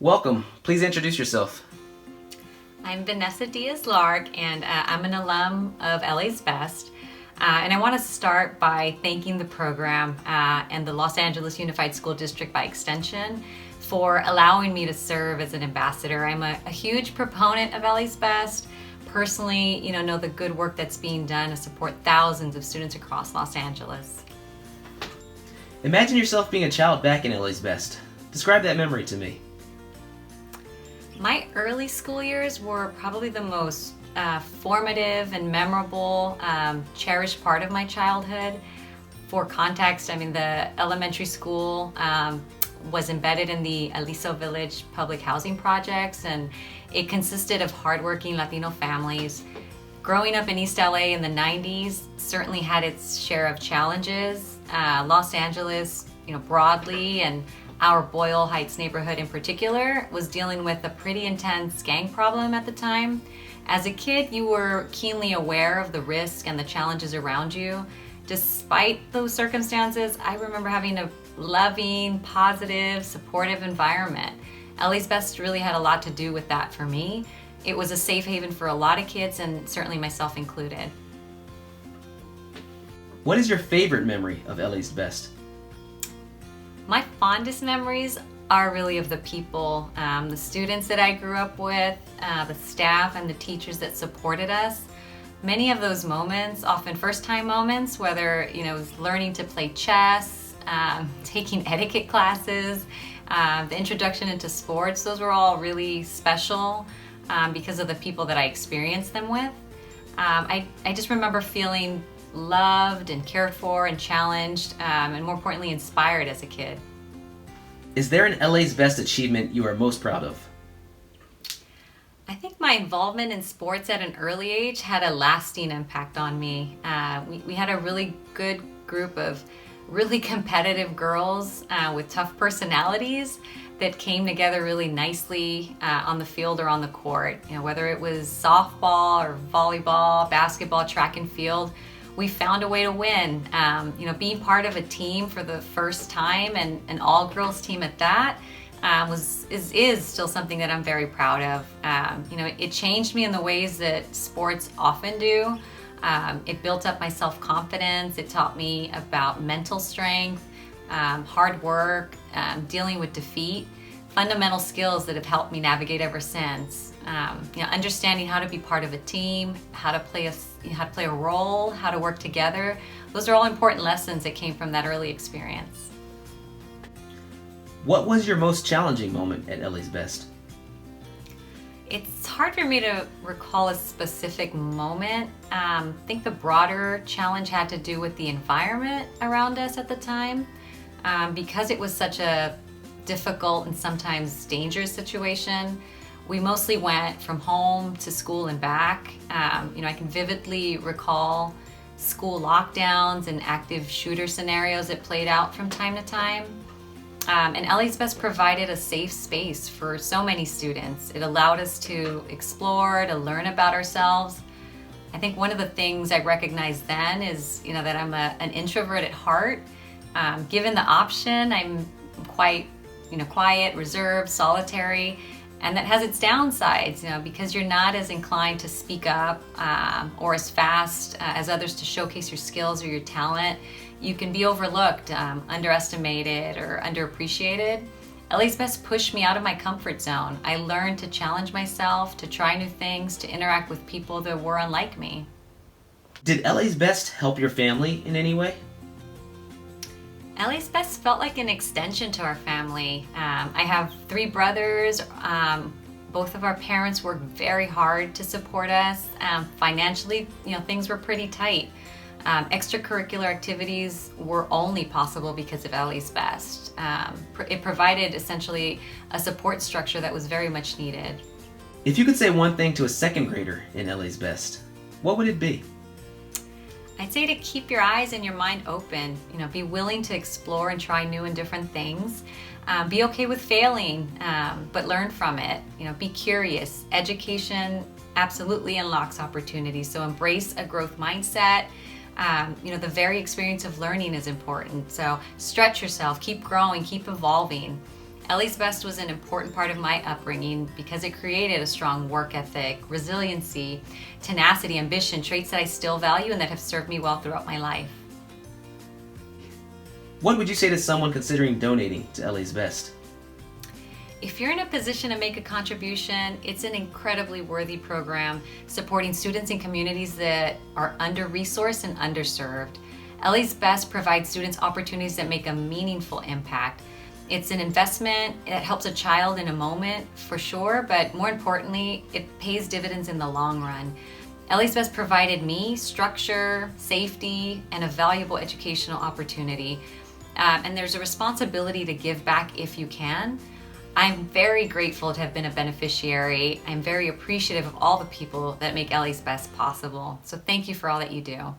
Welcome. Please introduce yourself. I'm Vanessa Diaz Lark, and I'm an alum of LA's Best. And I want to start by thanking the program and the Los Angeles Unified School District by extension for allowing me to serve as an ambassador. I'm a huge proponent of LA's Best. Personally, know the good work that's being done to support thousands of students across Los Angeles. Imagine yourself being a child back in LA's Best. Describe that memory to me. My early school years were probably the most formative and memorable, cherished part of my childhood. For context, the elementary school was embedded in the Aliso Village public housing projects, and it consisted of hardworking Latino families. Growing up in East LA in the 90s certainly had its share of challenges. Los Angeles, broadly, and our Boyle Heights neighborhood in particular was dealing with a pretty intense gang problem at the time. As a kid, you were keenly aware of the risk and the challenges around you. Despite those circumstances, I remember having a loving, positive, supportive environment. LA's Best really had a lot to do with that for me. It was a safe haven for a lot of kids, and certainly myself included. What is your favorite memory of LA's Best? My fondest memories are really of the people, the students that I grew up with, the staff and the teachers that supported us. Many of those moments, often first-time moments, whether it was learning to play chess, taking etiquette classes, the introduction into sports, those were all really special because of the people that I experienced them with. I just remember feeling loved and cared for and challenged, and more importantly, inspired as a kid. Is there an LA's Best achievement you are most proud of? I think my involvement in sports at an early age had a lasting impact on me. We had a really good group of really competitive girls with tough personalities that came together really nicely on the field or on the court. Whether it was softball or volleyball, basketball, track and field, we found a way to win. Being part of a team for the first time, and an all-girls team at that, is still something that I'm very proud of. It changed me in the ways that sports often do. It built up my self-confidence. It taught me about mental strength, hard work, dealing with defeat, fundamental skills that have helped me navigate ever since. Understanding how to be part of a team, how to play a role, how to work together. Those are all important lessons that came from that early experience. What was your most challenging moment at LA's Best? It's hard for me to recall a specific moment. I think the broader challenge had to do with the environment around us at the time. Because it was such a difficult and sometimes dangerous situation, we mostly went from home to school and back. I can vividly recall school lockdowns and active shooter scenarios that played out from time to time. And LA's Best provided a safe space for so many students. It allowed us to explore, to learn about ourselves. I think one of the things I recognized then is, that I'm an introvert at heart. Given the option, I'm quite, quiet, reserved, solitary, and that has its downsides, because you're not as inclined to speak up or as fast as others to showcase your skills or your talent. You can be overlooked, underestimated, or underappreciated. LA's Best pushed me out of my comfort zone. I learned to challenge myself, to try new things, to interact with people that were unlike me. Did LA's Best help your family in any way? LA's Best felt like an extension to our family. I have 3 brothers. Both of our parents worked very hard to support us. Financially, things were pretty tight. Extracurricular activities were only possible because of LA's Best. It provided essentially a support structure that was very much needed. If you could say one thing to a second grader in LA's Best, what would it be? I'd say to keep your eyes and your mind open. Be willing to explore and try new and different things. Be okay with failing, but learn from it. Be curious. Education absolutely unlocks opportunities, so embrace a growth mindset. The very experience of learning is important. So stretch yourself, keep growing, keep evolving. Ellie's Best was an important part of my upbringing because it created a strong work ethic, resiliency, tenacity, ambition, traits that I still value and that have served me well throughout my life. What would you say to someone considering donating to Ellie's Best? If you're in a position to make a contribution, it's an incredibly worthy program supporting students in communities that are under-resourced and underserved. Ellie's Best provides students opportunities that make a meaningful impact. It's an investment that helps a child in a moment, for sure, but more importantly, it pays dividends in the long run. Ellie's Best provided me structure, safety, and a valuable educational opportunity. And there's a responsibility to give back if you can. I'm very grateful to have been a beneficiary. I'm very appreciative of all the people that make Ellie's Best possible. So thank you for all that you do.